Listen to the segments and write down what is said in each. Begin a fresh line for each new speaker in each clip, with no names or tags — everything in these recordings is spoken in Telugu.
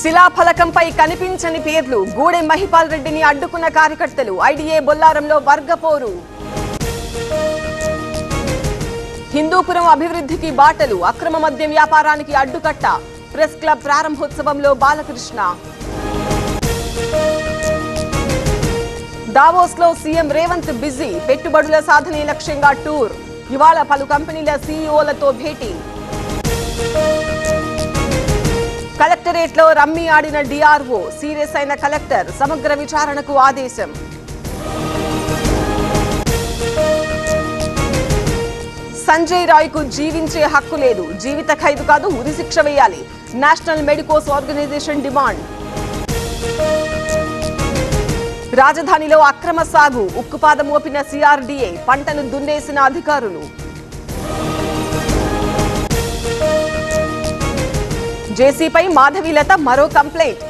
శిలాఫలకంపై కనిపించని పేర్లు గూడెం మహిపాల్ రెడ్డిని అడ్డుకున్న కార్యకర్తలు ఐడీఏ బొల్లారంలో వర్గపోరు హిందూపురం అభివృద్ధికి బాటలు అక్రమ మద్యం వ్యాపారానికి అడ్డుకట్ట ప్రెస్ క్లబ్ ప్రారంభోత్సవంలో బాలకృష్ణ దావోస్ లో సీఎం రేవంత్ బిజీ పెట్టుబడుల సాధనే లక్ష్యంగా టూర్ ఇవాళ పలు కంపెనీల సీఈఓలతో భేటీ కలెక్టరేట్ లో రమ్మీ ఆడిన డిఆర్ఓ సీరియస్ అయిన కలెక్టర్ సమగ్ర విచారణకు ఆదేశం సంజయ్ రాయ్ కు జీవించే హక్కు లేదు జీవిత ఖైదు కాదు ఉరిశిక్ష వేయాలి నేషనల్ మెడికోస్ ఆర్గనైజేషన్ డిమాండ్ రాజధానిలో అక్రమ సాగు ఉక్కుపాదం మోపిన సిఆర్డీఏ పంటను దున్నేసిన అధికారులు జేసీపై మాధవీలత మరో కంప్లైంట్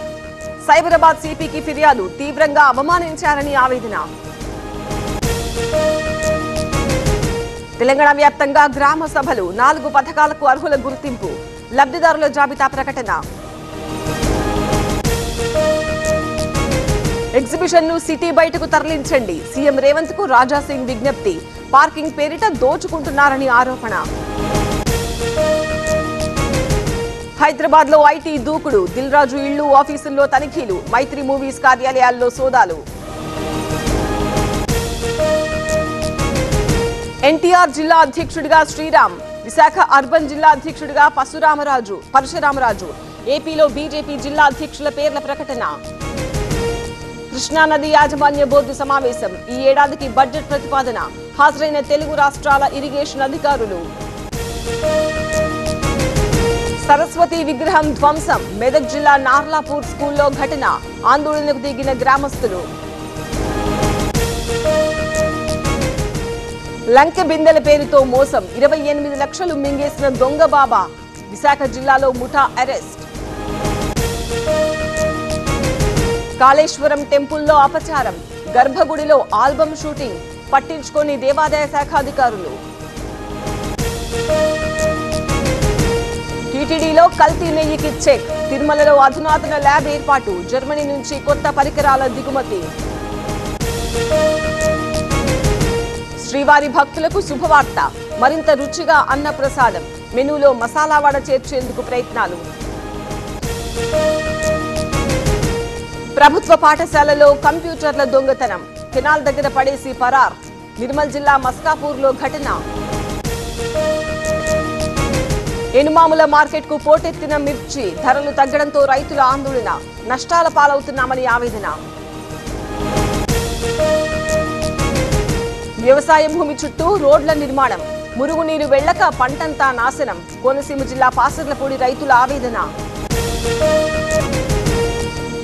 సైబరాబాద్ సిపికి ఫిర్యాదు తీవ్రంగా అవమానించారని ఆవేదన తెలంగాణ వ్యాప్తంగా గ్రామ సభలు 4 పథకాలకు అర్హుల గుర్తింపు లబ్ధిదారుల జాబితా ప్రకటన ఎగ్జిబిషన్ ను సిటీ బయటకు తరలించండి సీఎం రేవంత్ కు రాజాసింగ్ విజ్ఞప్తి పార్కింగ్ పేరిట దోచుకుంటున్నారని ఆరోపణ హైదరాబాద్ లో ఐటీ దూకుడు దిల్ రాజు ఇళ్లు ఆఫీసుల్లో తనిఖీలు మైత్రి మూవీస్ కార్యాలయాల్లో సోదాలు ఎన్టీఆర్ జిల్లా అధ్యక్షుడిగా శ్రీరామ్ విశాఖ అర్బన్ జిల్లా అధ్యక్షుడిగా పరశురామరాజు ఏపీలో బీజేపీ జిల్లా అధ్యక్షుల పేర్ల ప్రకటన కృష్ణానది యాజమాన్య బోర్డు సమావేశం ఈ ఏడాదికి బడ్జెట్ ప్రతిపాదన హాజరైన తెలుగు రాష్ట్రాల ఇరిగేషన్ అధికారులు సరస్వతి విగ్రహం ధ్వంసం మెదక్ జిల్లా నార్లాపూర్ స్కూల్లో ఘటన ఆందోళనకు దిగిన గ్రామస్తులు లంక బిందెల పేరుతో మోసం 28 లక్షలు మింగేసిన దొంగ బాబా విశాఖ జిల్లాలో ముఠా అరెస్ట్ కాళేశ్వరం టెంపుల్లో అపచారం గర్భగుడిలో ఆల్బమ్ షూటింగ్ పట్టించుకొని దేవాదాయ శాఖ అధికారులు టీటీడీలో కల్తీ నెయ్యికి చెక్ తిరుమలలో అధునాతన ల్యాబ్ ఏర్పాటు జర్మనీ నుంచి కొత్త పరికరాల దిగుమతి శ్రీవారి భక్తులకు శుభవార్త మరింత రుచిగా అన్న ప్రసాదం మెనూలో మసాలా వడ చేర్చేందుకు ప్రయత్నాలు ప్రభుత్వ పాఠశాలలో కంప్యూటర్ల దొంగతనం కెనాల్ దగ్గర పడేసి పరార్ నిర్మల్ జిల్లా మస్కాపూర్లో ఘటన ఎనుమాముల మార్కెట్ కు పోటెత్తిన మిర్చి ధరలు తగ్గడంతో రైతుల ఆందోళన నష్టాల పాలవుతున్నామని ఆవేదన వ్యవసాయ భూమి చుట్టూ రోడ్ల నిర్మాణం మురుగునీరు వెళ్లక పంటంతా నాశనం కోనసీమ జిల్లా పాసర్లపూడి రైతుల ఆవేదన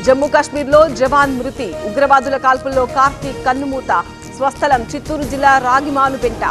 జమ్మూ కాశ్మీర్లో జవాన్ మృతి ఉగ్రవాదుల కాల్పుల్లో కార్తీక్ కన్నుమూత స్వస్థలం చిత్తూరు జిల్లా రాగిమానుపెంట